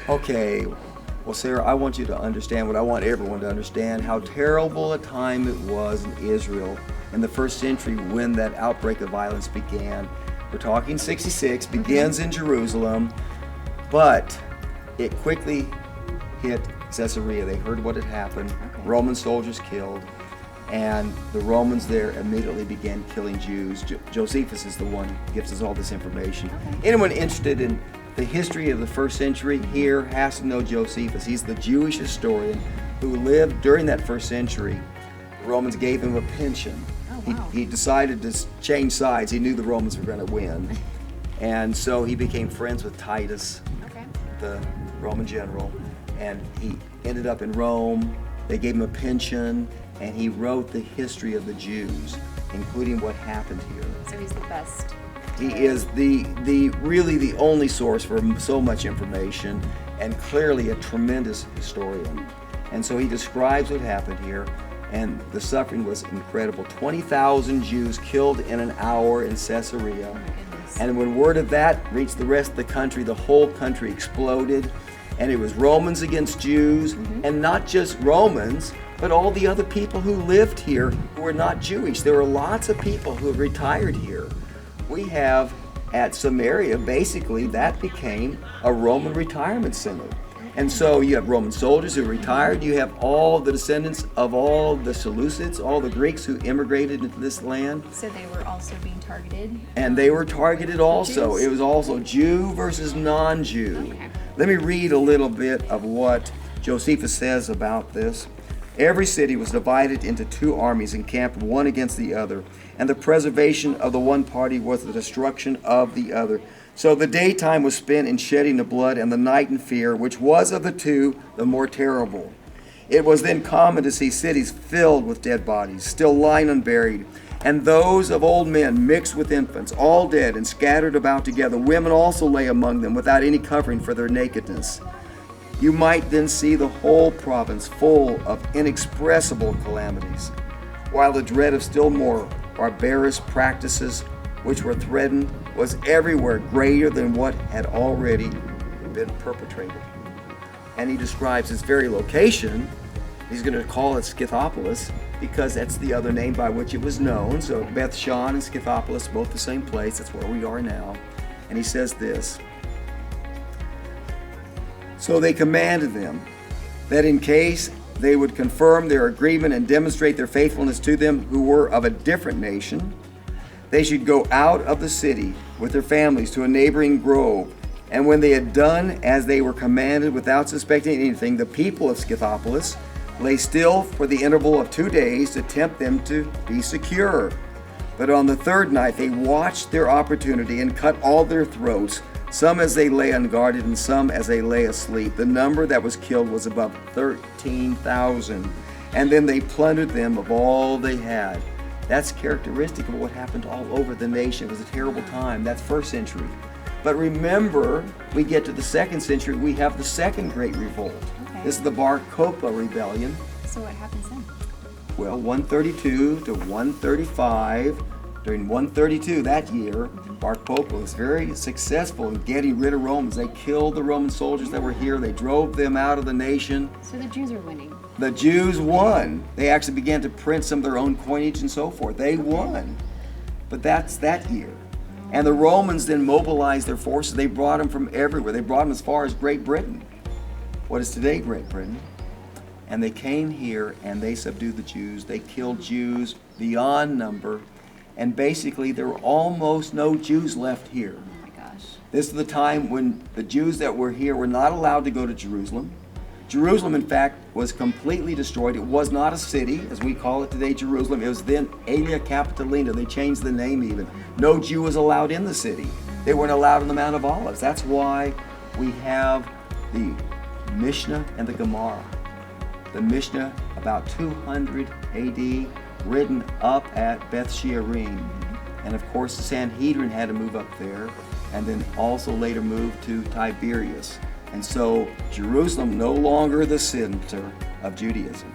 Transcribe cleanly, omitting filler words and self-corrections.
Okay, well, Sarah, I want you to understand what I want everyone to understand, how terrible a time it was in Israel in the first century when that outbreak of violence began. We're talking 66, begins in Jerusalem, but it quickly hit Caesarea. They heard what had happened, Roman soldiers killed, and the Romans there immediately began killing Jews. Josephus is the one who gives us all this information. Anyone interested in the history of the first century here has to know Josephus. He's the Jewish historian who lived during that first century. The Romans gave him a pension. He decided to change sides. He knew the Romans were going to win. And so he became friends with Titus, the Roman general, and he ended up in Rome. They gave him a pension, and he wrote the history of the Jews, including what happened here. So he's the best. He is the really the only source for so much information, and clearly a tremendous historian. And so he describes what happened here, and the suffering was incredible. 20,000 Jews killed in an hour in Caesarea. Oh my goodness. And when word of that reached the rest of the country, the whole country exploded. And it was Romans against Jews, and not just Romans, but all the other people who lived here who were not Jewish. There were lots of people who have retired here. We have at Samaria, basically, that became a Roman retirement center. And so you have Roman soldiers who retired. You have all the descendants of all the Seleucids, all the Greeks who immigrated into this land. So they were also being targeted? And they were targeted also. Jews? It was also Jew versus non-Jew. Okay. Let me read a little bit of what Josephus says about this. Every city was divided into two armies encamped one against the other, and the preservation of the one party was the destruction of the other. So the daytime was spent in shedding of blood, and the night in fear, which was of the two the more terrible. It was then common to see cities filled with dead bodies, still lying unburied, and those of old men mixed with infants, all dead and scattered about together. Women also lay among them without any covering for their nakedness. You might then see the whole province full of inexpressible calamities, while the dread of still more barbarous practices which were threatened was everywhere greater than what had already been perpetrated. And he describes its very location. He's going to call it Scythopolis because that's the other name by which it was known. So Beth Shan and Scythopolis, both the same place. That's where we are now. And he says this: so they commanded them that in case they would confirm their agreement and demonstrate their faithfulness to them who were of a different nation, they should go out of the city with their families to a neighboring grove. And when they had done as they were commanded without suspecting anything, the people of Scythopolis lay still for the interval of 2 days to tempt them to be secure. But on the third night they watched their opportunity and cut all their throats, some as they lay unguarded and some as they lay asleep. The number that was killed was above 13,000. And then they plundered them of all they had. That's characteristic of what happened all over the nation. It was a terrible time. That's first century. But remember, we get to the second century, we have the second great revolt. This is the Bar Kokhba rebellion. So what happens then? Well, 132 to 135. During 132 that year, Bar Kokhba was very successful in getting rid of Romans. They killed the Roman soldiers that were here. They drove them out of the nation. So the Jews are winning. The Jews won. They actually began to print some of their own coinage and so forth. They won. But that's that year. And the Romans then mobilized their forces. They brought them from everywhere. They brought them as far as Great Britain, what is today Great Britain. And they came here and they subdued the Jews. They killed Jews beyond number. And basically there were almost no Jews left here. Oh my gosh. This is the time when the Jews that were here were not allowed to go to Jerusalem. Jerusalem, in fact, was completely destroyed. It was not a city, as we call it today, Jerusalem. It was then Aelia Capitolina. They changed the name even. No Jew was allowed in the city. They weren't allowed in the Mount of Olives. That's why we have the Mishnah and the Gemara. The Mishnah, about 200 AD, written up at Beth Shearim. And of course, the Sanhedrin had to move up there, and then also later moved to Tiberias. And so Jerusalem no longer the center of Judaism.